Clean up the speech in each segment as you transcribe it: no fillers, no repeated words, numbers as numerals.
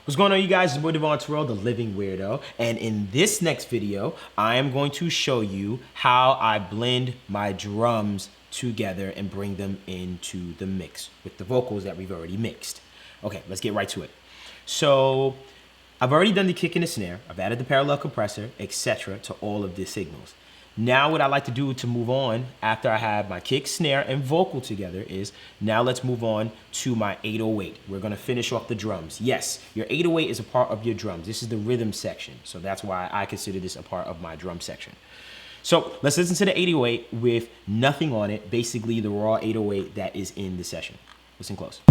What's going on, you guys? It's your boy Devvon, the living weirdo. And in this next video, I am going to show you how I blend my drums together and bring them into the mix with the vocals that we've already mixed. Okay, let's get right to it. So I've already done the kick and the snare. I've added the parallel compressor, etc. to all of the signals. Now what I like to do to move on after I have my kick, snare, and vocal together is, now let's move on to my 808. We're gonna finish off the drums. Yes, your 808 is a part of your drums. This is the rhythm section, so that's why I consider this a part of my drum section. So let's listen to the 808 with nothing on it, basically the raw 808 that is in the session. Listen close.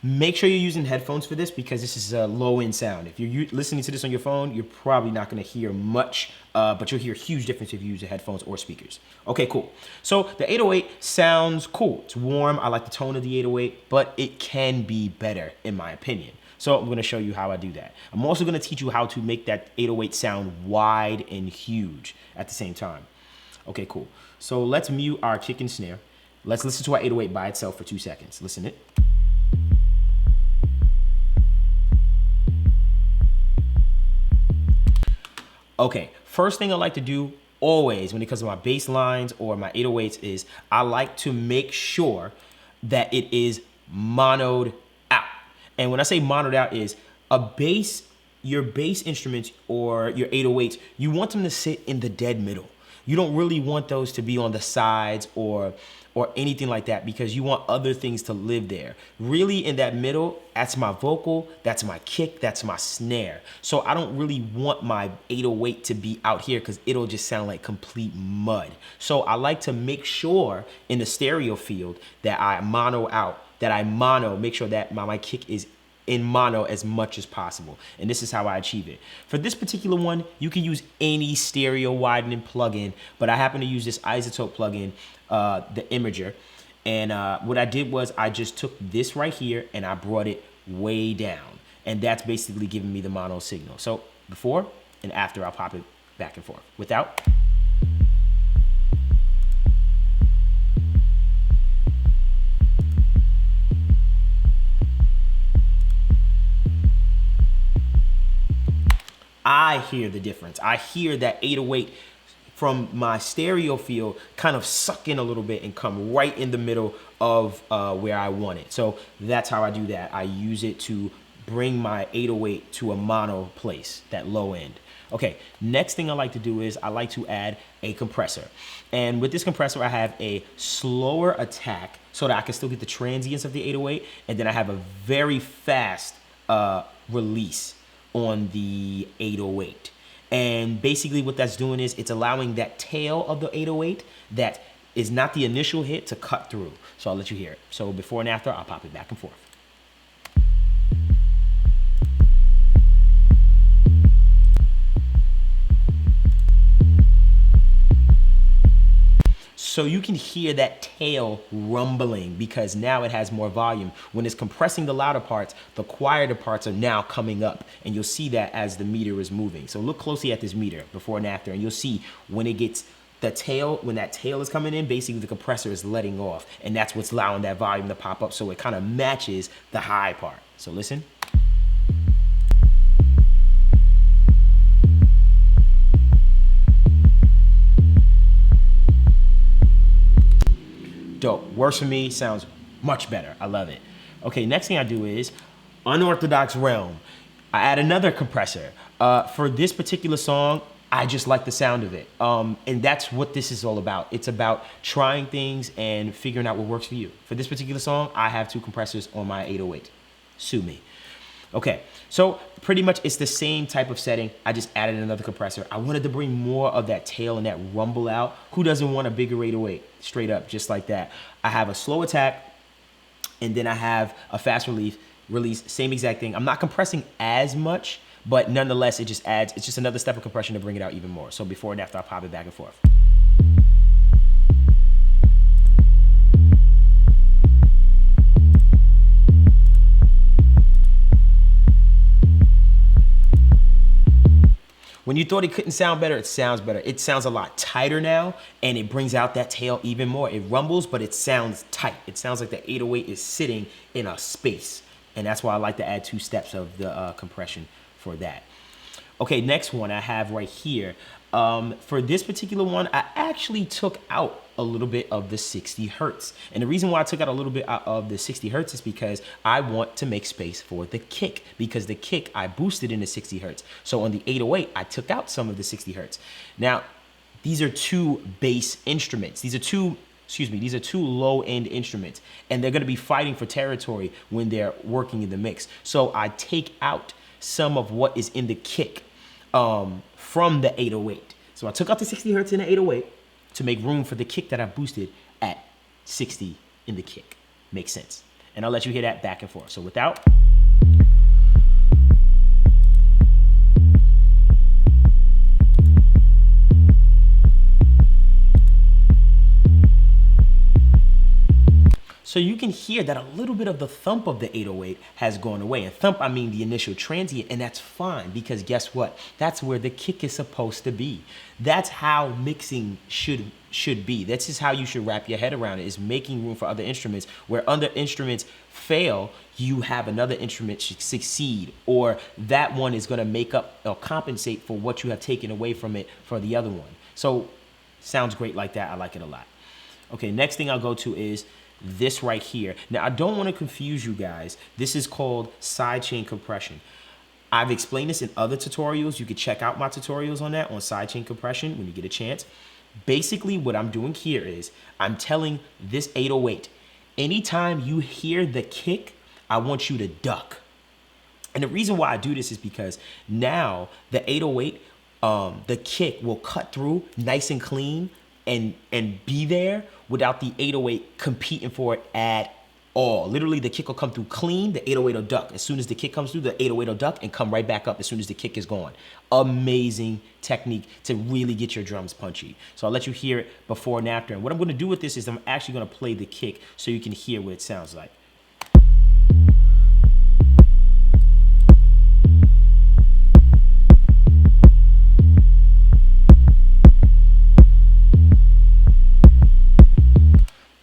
Make sure you're using headphones for this because this is a low-end sound. If you're listening to this on your phone, you're probably not going to hear much, but you'll hear a huge difference if you use the headphones or speakers. Okay, cool. So the 808 sounds cool. It's warm. I like the tone of the 808, but it can be better in my opinion. So I'm going to show you how I do that. I'm also going to teach you how to make that 808 sound wide and huge at the same time. Okay, cool. So let's mute our kick and snare. Let's listen to our 808 by itself for 2 seconds. Listen to it. Okay, first thing I like to do always when it comes to my bass lines or my 808s is I like to make sure that it is monoed out. And when I say monoed out is your bass instruments or your 808s, you want them to sit in the dead middle. You don't really want those to be on the sides or anything like that because you want other things to live there. Really in that middle, that's my vocal, that's my kick, that's my snare. So I don't really want my 808 to be out here because it'll just sound like complete mud. So I like to make sure in the stereo field that I mono out, make sure that my kick is in mono as much as possible. And this is how I achieve it. For this particular one, you can use any stereo widening plugin, but I happen to use this isotope plugin, the Imager. And what I did was I just took this right here and I brought it way down. And that's basically giving me the mono signal. So before and after, I'll pop it back and forth. Without. I hear the difference. I hear that 808 from my stereo field kind of suck in a little bit and come right in the middle of where I want it. So that's how I do that. I use it to bring my 808 to a mono place, that low end. Okay, next thing I like to do is I like to add a compressor. And with this compressor, I have a slower attack so that I can still get the transients of the 808. And then I have a very fast release on the 808. And basically what that's doing is it's allowing that tail of the 808 that is not the initial hit to cut through. So I'll let you hear it. So before and after, I'll pop it back and forth. So you can hear that tail rumbling because now it has more volume. When it's compressing the louder parts, the quieter parts are now coming up. And you'll see that as the meter is moving. So look closely at this meter before and after, and you'll see when it gets the tail, when that tail is coming in, basically the compressor is letting off. And that's what's allowing that volume to pop up. So it kind of matches the high part. So listen. Dope. Works for me, sounds much better. I love it. Okay, next thing I do is unorthodox realm. I add another compressor. For this particular song, I just like the sound of it. And that's what this is all about. It's about trying things and figuring out what works for you. For this particular song, I have 2 compressors on my 808. Sue me. Okay, so pretty much it's the same type of setting. I just added another compressor. I wanted to bring more of that tail and that rumble out. Who doesn't want a bigger 808? Straight up, just like that. I have a slow attack, and then I have a fast release, same exact thing. I'm not compressing as much, but nonetheless, it just adds, it's just another step of compression to bring it out even more. So before and after, I'll pop it back and forth. When you thought it couldn't sound better, it sounds better. It sounds a lot tighter now, and it brings out that tail even more. It rumbles, but it sounds tight. It sounds like the 808 is sitting in a space, and that's why I like to add 2 steps of the compression for that. Okay, next one I have right here. For this particular one, I actually took out a little bit of the 60 hertz. And the reason why I took out a little bit of the 60 hertz is because I want to make space for the kick, because the kick I boosted into 60 hertz. So on the 808, I took out some of the 60 hertz. Now, these are 2 bass instruments. These are two low-end instruments, and they're gonna be fighting for territory when they're working in the mix. So I take out some of what is in the kick from the 808. So I took out the 60 hertz in the 808 to make room for the kick that I boosted at 60 in the kick. Makes sense. And I'll let you hear that back and forth. So without. So you can hear that a little bit of the thump of the 808 has gone away. And thump, I mean the initial transient, and that's fine, because guess what? That's where the kick is supposed to be. That's how mixing should be. That's just how you should wrap your head around it, is making room for other instruments. Where other instruments fail, you have another instrument succeed, or that one is gonna make up or compensate for what you have taken away from it for the other one. So sounds great like that. I like it a lot. Okay, next thing I'll go to is this right here. Now, I don't want to confuse you guys. This is called sidechain compression. I've explained this in other tutorials. You can check out my tutorials on that, on sidechain compression, when you get a chance. Basically, what I'm doing here is I'm telling this 808, anytime you hear the kick, I want you to duck. And the reason why I do this is because now the 808, the kick will cut through nice and clean and be there without the 808 competing for it at all. Literally, the kick will come through clean, the 808 will duck. As soon as the kick comes through, the 808 will duck and come right back up as soon as the kick is gone. Amazing technique to really get your drums punchy. So I'll let you hear it before and after. And what I'm gonna do with this is I'm actually gonna play the kick so you can hear what it sounds like.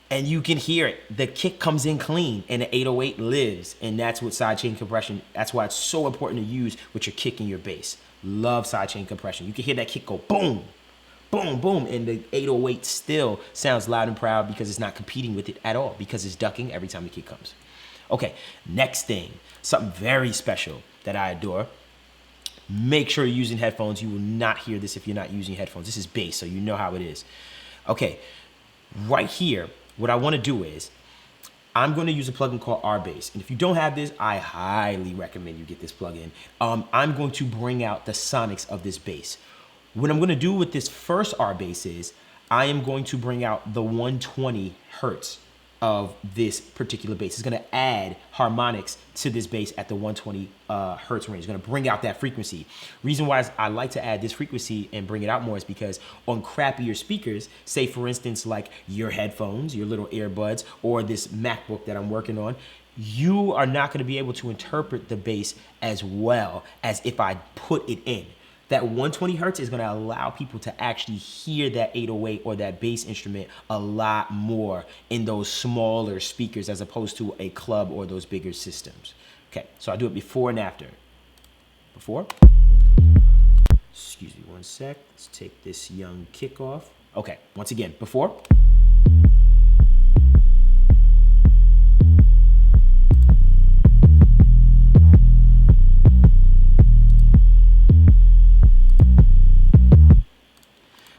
And you can hear it. The kick comes in clean and the 808 lives. And that's what sidechain compression, that's why it's so important to use with your kick and your bass. Love sidechain compression. You can hear that kick go boom, boom, boom. And the 808 still sounds loud and proud because it's not competing with it at all, because it's ducking every time the kick comes. Okay, next thing, something very special that I adore. Make sure you're using headphones. You will not hear this if you're not using headphones. This is bass, so you know how it is. Okay, right here, what I want to do is I'm going to use a plugin called RBass. And if you don't have this, I highly recommend you get this plugin. I'm going to bring out the sonics of this bass. What I'm going to do with this first RBass is I am going to bring out the 120 hertz of this particular bass. It's going to add harmonics to this bass at the 120 hertz range. It's going to bring out that frequency. Reason why I like to add this frequency and bring it out more is because on crappier speakers, say for instance like your headphones, your little earbuds, or this MacBook that I'm working on, you are not going to be able to interpret the bass as well as if I put it in. That 120 hertz is going to allow people to actually hear that 808 or that bass instrument a lot more in those smaller speakers as opposed to a club or those bigger systems. Okay, so I do it before and after. Before. Excuse me one sec. Let's take this young kick off. Okay, once again, before.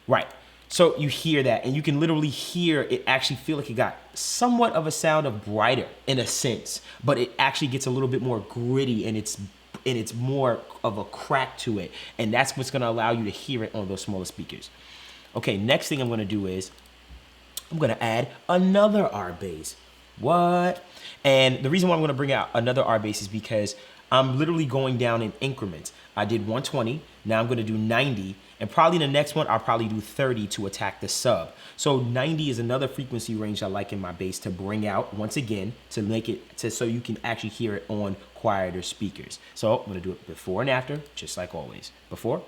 Right, so you hear that, and you can literally hear it actually feel like it got somewhat of a sound of brighter in a sense, but it actually gets a little bit more gritty, and it's more of a crack to it, and that's what's gonna allow you to hear it on those smaller speakers. Okay, next thing I'm gonna do is I'm gonna add another RBass. What? And the reason why I'm gonna bring out another RBass is because I'm literally going down in increments. I did 120, now I'm gonna do 90, and probably the next one, I'll probably do 30 to attack the sub. So 90 is another frequency range I like in my bass to bring out once again, to make it, so you can actually hear it on quieter speakers. So I'm gonna do it before and after, just like always. Before.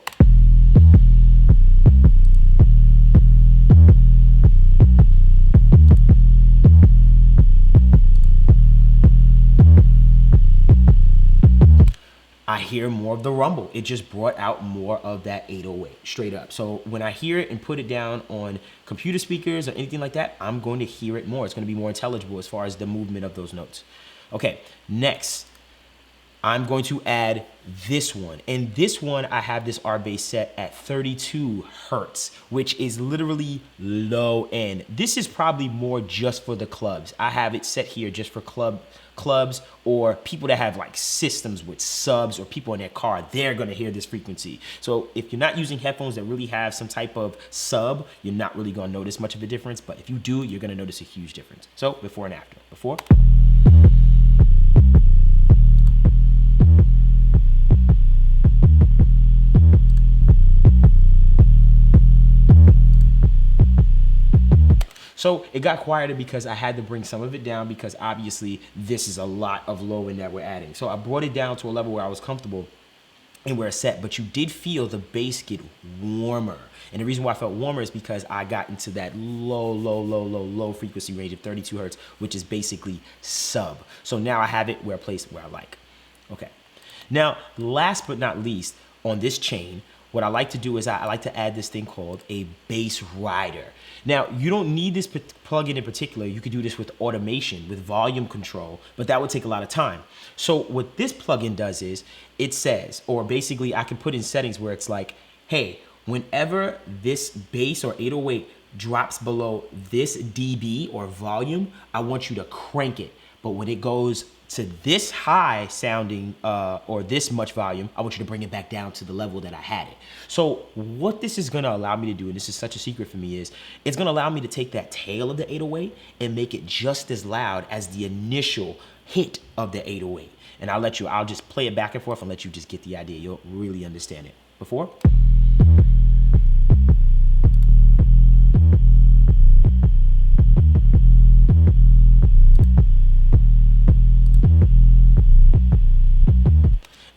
I hear more of the rumble. It just brought out more of that 808 straight up. So when I hear it and put it down on computer speakers or anything like that, I'm going to hear it more. It's going to be more intelligible as far as the movement of those notes. Okay, next, I'm going to add this one. And this one, I have this R bass set at 32 Hertz, which is literally low end. This is probably more just for the clubs. I have it set here just for clubs or people that have like systems with subs or people in their car. They're gonna hear this frequency. So if you're not using headphones that really have some type of sub, you're not really gonna notice much of a difference. But if you do, you're gonna notice a huge difference. So before and after. Before. So it got quieter because I had to bring some of it down because obviously this is a lot of low end that we're adding. So I brought it down to a level where I was comfortable and where it's set, but you did feel the bass get warmer. And the reason why I felt warmer is because I got into that low frequency range of 32 Hertz, which is basically sub. So now I have it where a place where I like. Okay. Now, last but not least, on this chain, what I like to do is I like to add this thing called a bass rider. Now, you don't need this plugin in particular. You could do this with automation, with volume control, but that would take a lot of time. So what this plugin does is it says, or basically I can put in settings where it's like, hey, whenever this bass or 808 drops below this dB or volume, I want you to crank it. But when it goes to this high sounding or this much volume, I want you to bring it back down to the level that I had it. So what this is gonna allow me to do, and this is such a secret for me, is it's gonna allow me to take that tail of the 808 and make it just as loud as the initial hit of the 808. And I'll just play it back and forth and let you just get the idea. You'll really understand it. Before.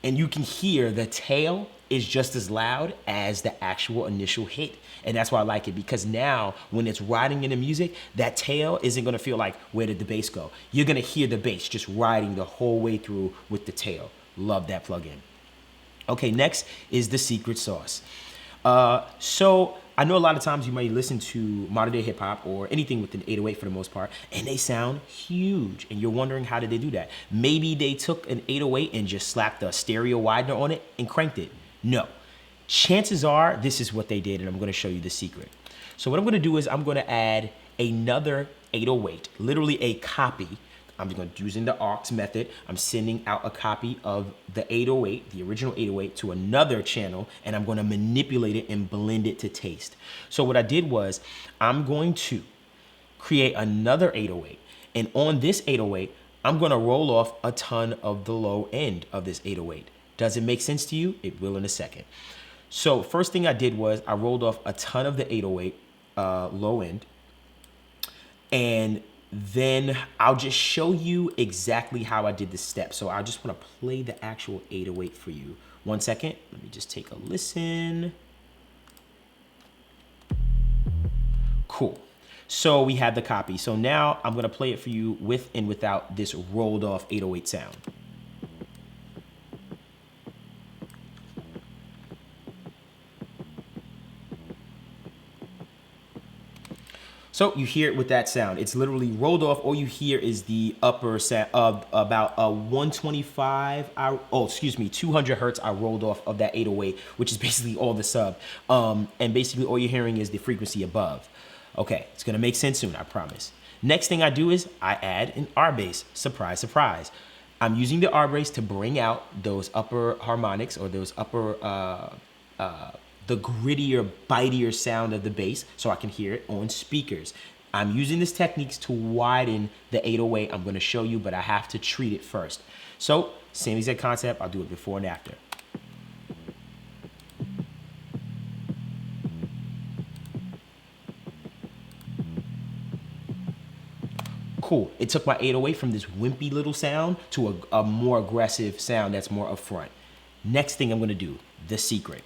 And you can hear the tail is just as loud as the actual initial hit. And that's why I like it, because now when it's riding in the music, that tail isn't gonna feel like, where did the bass go? You're gonna hear the bass just riding the whole way through with the tail. Love that plugin. Okay, next is the secret sauce. So I know a lot of times you might listen to modern day hip hop or anything with an 808 for the most part, and they sound huge. And you're wondering, how did they do that? Maybe they took an 808 and just slapped a stereo widener on it and cranked it. No. Chances are this is what they did, and I'm gonna show you the secret. So what I'm gonna do is I'm gonna add another 808, literally a copy. I'm going to using the aux method. I'm sending out a copy of the 808, the original 808, to another channel, and I'm going to manipulate it and blend it to taste. So what I did was I'm going to create another 808, and on this 808, I'm going to roll off a ton of the low end of this 808. Does it make sense to you? It will in a second. So first thing I did was I rolled off a ton of the 808 low end, and then I'll just show you exactly how I did the steps. So I just want to play the actual 808 for you. 1 second, let me just take a listen. Cool. So we have the copy. So now I'm going to play it for you with and without this rolled off 808 sound. So you hear it with that sound. It's literally rolled off. All you hear is the upper sound of about a 200 Hertz I rolled off of that 808, which is basically all the sub. And basically all you're hearing is the frequency above. Okay, it's gonna make sense soon, I promise. Next thing I do is I add an R bass. Surprise, surprise. I'm using the R bass to bring out those upper harmonics, or those upper, the grittier, bitier sound of the bass, so I can hear it on speakers. I'm using this techniques to widen the 808. I'm gonna show you, but I have to treat it first. So, same exact concept, I'll do it before and after. Cool, it took my 808 from this wimpy little sound to a more aggressive sound that's more upfront. Next thing I'm gonna do, the secret.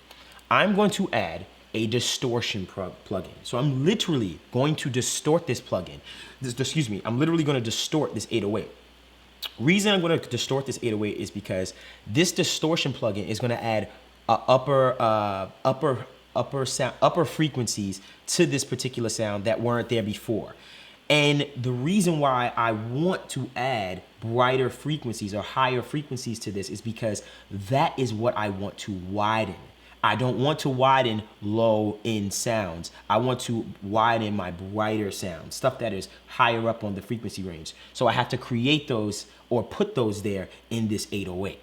I'm going to add a distortion plugin. So I'm literally going to distort this plugin. I'm literally going to distort this 808. Reason I'm going to distort this 808 is because this distortion plugin is going to add upper frequencies to this particular sound that weren't there before. And the reason why I want to add brighter frequencies or higher frequencies to this is because that is what I want to widen. I don't want to widen low end sounds. I want to widen my brighter sounds, stuff that is higher up on the frequency range. So I have to create those or put those there in this 808.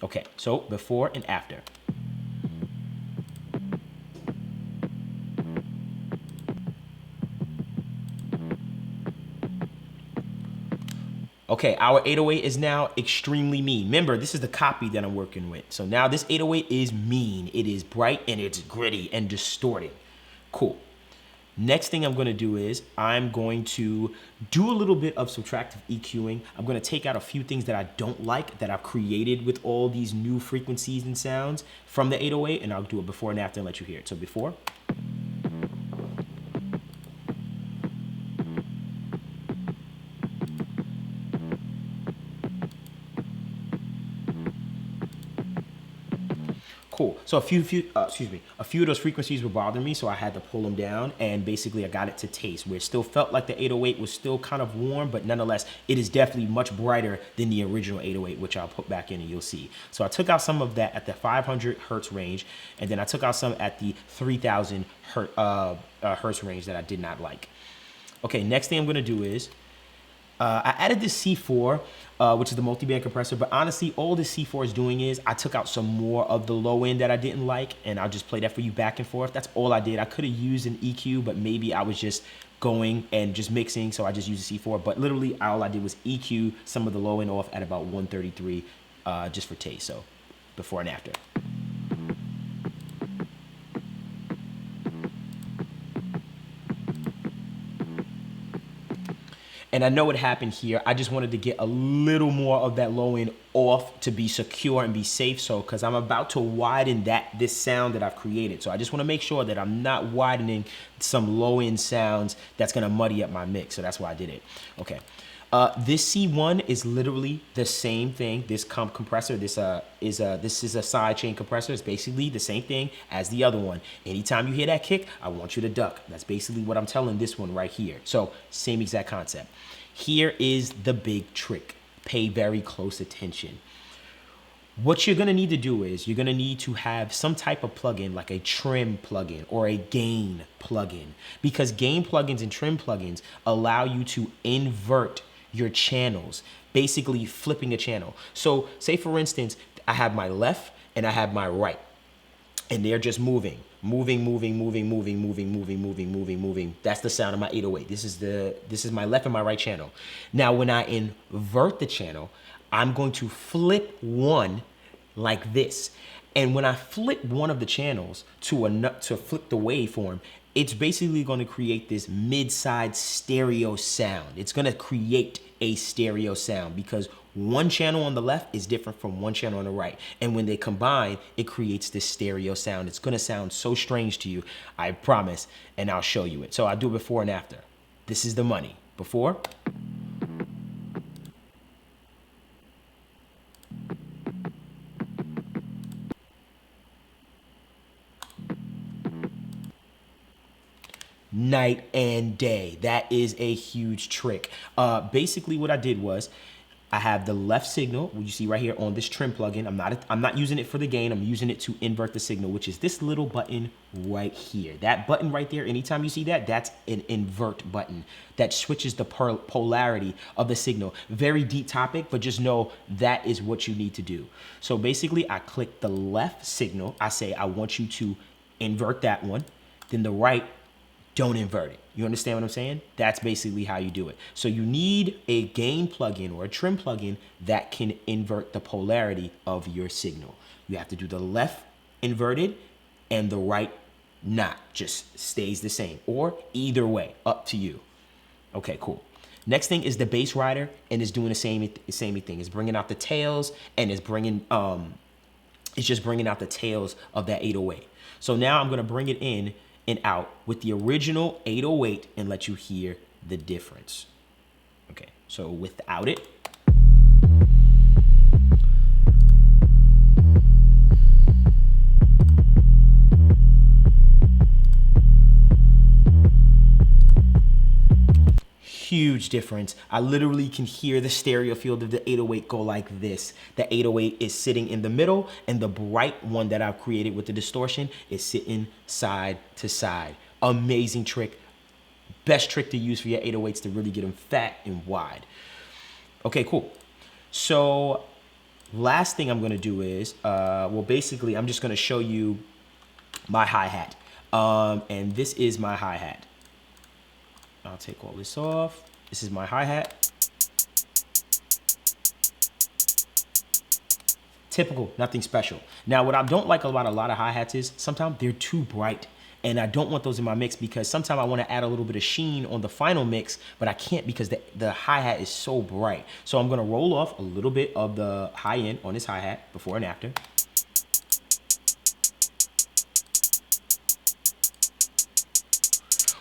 Okay, so before and after. Okay, our 808 is now extremely mean. Remember, this is the copy that I'm working with. So now this 808 is mean. It is bright and it's gritty and distorting. Cool. Next thing I'm going to do is I'm going to do a little bit of subtractive EQing. I'm going to take out a few things that I don't like that I've created with all these new frequencies and sounds from the 808, and I'll do it before and after and let you hear it. So before. Cool. So a few of those frequencies were bothering me, so I had to pull them down, and basically I got it to taste where it still felt like the 808 was still kind of warm, but nonetheless, it is definitely much brighter than the original 808, which I'll put back in and you'll see. So I took out some of that at the 500 hertz range, and then I took out some at the 3000 hertz range that I did not like. Okay, next thing I'm gonna do is I added this C4, which is the multi-band compressor, but honestly, all this C4 is doing is I took out some more of the low end that I didn't like, and I'll just play that for you back and forth. That's all I did. I could have used an EQ, but maybe I was just going and just mixing, so I just used a C4, but literally all I did was EQ some of the low end off at about 133 just for taste, so before and after. And I know what happened here. I just wanted to get a little more of that low end off to be secure and be safe. So, because I'm about to widen this sound that I've created. So I just want to make sure that I'm not widening some low end sounds that's going to muddy up my mix. So that's why I did it. Okay. This C1 is literally the same thing. This comp compressor, this is a sidechain compressor. It's basically the same thing as the other one. Anytime you hear that kick, I want you to duck. That's basically what I'm telling this one right here. So same exact concept. Here is the big trick. Pay very close attention. What you're gonna need to do is you're gonna need to have some type of plugin like a trim plugin or a gain plugin, because gain plugins and trim plugins allow you to invert your channels, basically flipping a channel. So say for instance, I have my left and I have my right, and they're just moving. That's the sound of my 808. This is my left and my right channel. Now when I invert the channel, I'm going to flip one like this. And when I flip one of the channels to flip the waveform, it's basically going to create this mid-side stereo sound. It's going to create a stereo sound because one channel on the left is different from one channel on the right. And when they combine, it creates this stereo sound. It's going to sound so strange to you, I promise, and I'll show you it. So I'll do it before and after. This is the money. Before. Night and day. That is a huge trick. Basically what I did was I have the left signal, what you see right here on this trim plugin. I'm not using it for the gain. I'm using it to invert the signal, which is this little button right here. That button right there, anytime you see that, that's an invert button that switches the polarity of the signal. Very deep topic, but just know that is what you need to do. So basically I click the left signal. I say, I want you to invert that one. Then the right, don't invert it. You understand what I'm saying? That's basically how you do it. So you need a gain plugin or a trim plugin that can invert the polarity of your signal. You have to do the left inverted and the right not, just stays the same, or either way, up to you. Okay, cool. Next thing is the bass rider, and it's doing the same thing. It's bringing out the tails, and it's just bringing out the tails of that 808. So now I'm gonna bring it in and out with the original 808 and let you hear the difference. Okay, so without it. huge difference. I literally can hear the stereo field of the 808 go like this. The 808 is sitting in the middle, and the bright one that I've created with the distortion is sitting side to side. Amazing trick. Best trick to use for your 808s to really get them fat and wide. Okay, cool. So last thing I'm gonna do is, well, basically I'm just gonna show you my hi-hat. And this is my hi-hat. I'll take all this off. This is my hi-hat. Typical, nothing special. Now, what I don't like about a lot of hi-hats is sometimes they're too bright, and I don't want those in my mix because sometimes I want to add a little bit of sheen on the final mix, but I can't because the hi-hat is so bright. So I'm gonna roll off a little bit of the high end on this hi-hat before and after.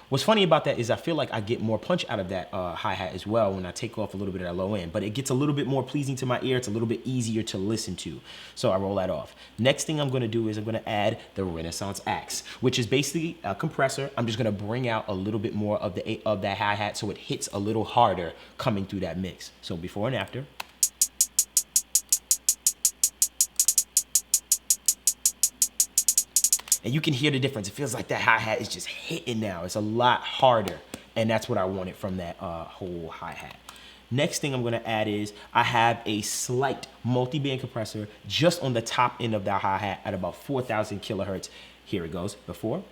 What's funny about that is I feel like I get more punch out of that hi-hat as well when I take off a little bit of that low end, but it gets a little bit more pleasing to my ear. It's a little bit easier to listen to. So I roll that off. Next thing I'm gonna do is I'm gonna add the Renaissance Axe, which is basically a compressor. I'm just gonna bring out a little bit more of that hi-hat so it hits a little harder coming through that mix. So before and after. And you can hear the difference. It feels like that hi-hat is just hitting now. It's a lot harder. And that's what I wanted from that whole hi-hat. Next thing I'm gonna add is I have a slight multi-band compressor just on the top end of that hi-hat at about 4,000 kilohertz. Here it goes, before.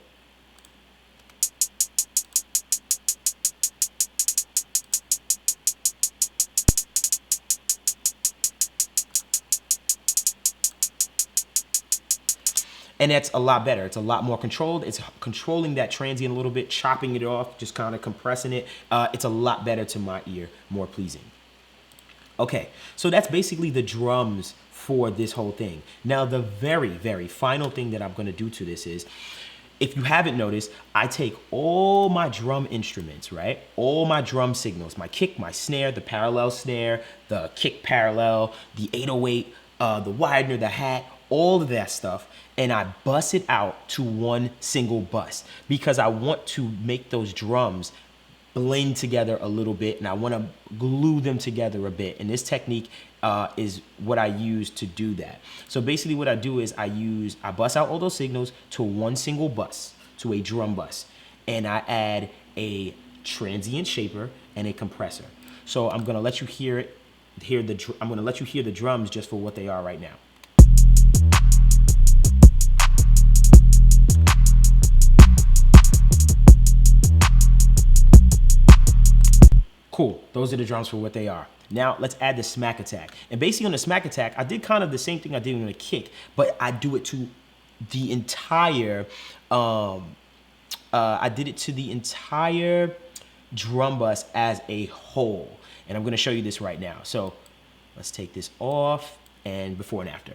And that's a lot better. It's a lot more controlled. It's controlling that transient a little bit, chopping it off, just kind of compressing it. It's a lot better to my ear, more pleasing. Okay, so that's basically the drums for this whole thing. Now, the very, very final thing that I'm gonna do to this is, if you haven't noticed, I take all my drum instruments, right? All my drum signals, my kick, my snare, the parallel snare, the kick parallel, the 808, the widener, the hat, all of that stuff, and I bus it out to one single bus because I want to make those drums blend together a little bit, and I want to glue them together a bit. And this technique is what I use to do that. So basically what I do is I bus out all those signals to one single bus, to a drum bus, and I add a transient shaper and a compressor. So I'm gonna let you hear I'm gonna let you hear the drums just for what they are right now. Cool, those are the drums for what they are. Now let's add the smack attack. And basically on the smack attack, I did kind of the same thing I did on the kick, but I do it to the entire, I did it to the entire drum bus as a whole. And I'm gonna show you this right now. So let's take this off and before and after.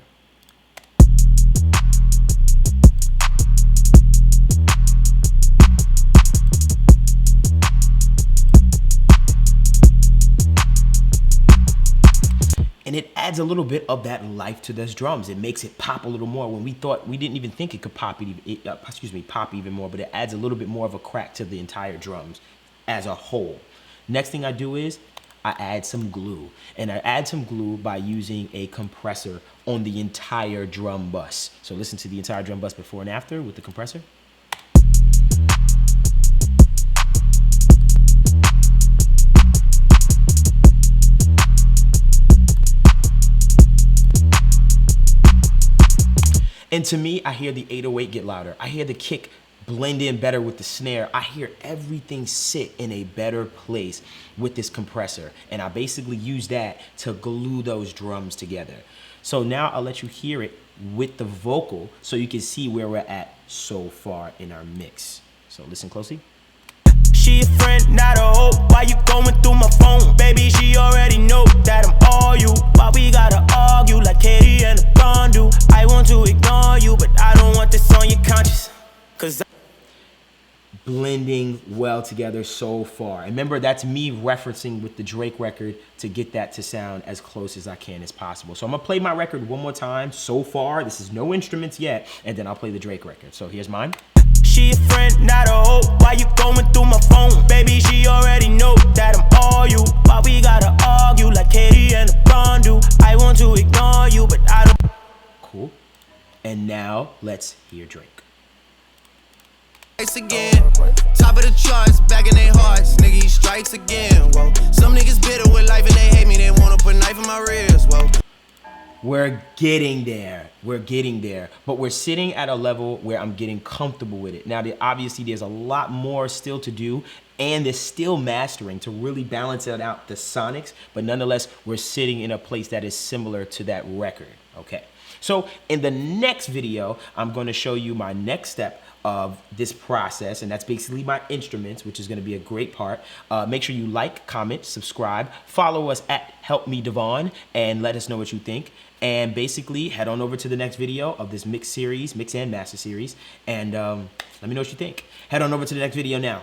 And it adds a little bit of that life to those drums. It makes it pop a little more when we didn't even think it could pop pop even more, but it adds a little bit more of a crack to the entire drums as a whole. Next thing I do is I add some glue, and I add some glue by using a compressor on the entire drum bus. So listen to the entire drum bus before and after with the compressor. And to me, I hear the 808 get louder. I hear the kick blend in better with the snare. I hear everything sit in a better place with this compressor. And I basically use that to glue those drums together. So now I'll let you hear it with the vocal so you can see where we're at so far in our mix. So listen closely. She a friend, not a hope. Why you going through my phone? Baby, she already know that I'm all you. Why we gotta argue like Katie and LeBron do? I want to ignore you, but I don't want this on your conscience. Cause blending well together so far. And remember, that's me referencing with the Drake record to get that to sound as close as I can as possible. So I'm gonna play my record one more time so far. This is no instruments yet, and then I'll play the Drake record. So here's mine. She a friend, not a hope. Why you going through my phone? Baby, she already know that I'm all all you. Why we gotta argue like Katie and LeBron do? I want to ignore you, but I don't. Cool. And now let's hear Drake. Again, top of the charts, back in their hearts, nigga, he strikes again. Whoa, some niggas bitter with life and they hate me, they wanna put a knife in my ribs. Whoa. We're getting there. We're getting there. But we're sitting at a level where I'm getting comfortable with it. Now, obviously, there's a lot more still to do, and there's still mastering to really balance it out, the sonics. But nonetheless, we're sitting in a place that is similar to that record. Okay. So in the next video, I'm going to show you my next step of this process, and that's basically my instruments, which is going to be a great part. Make sure you like, comment, subscribe, follow us at Help Me Devvon, and let us know what you think. And basically, head on over to the next video of this mix and master series, and let me know what you think. Head on over to the next video now.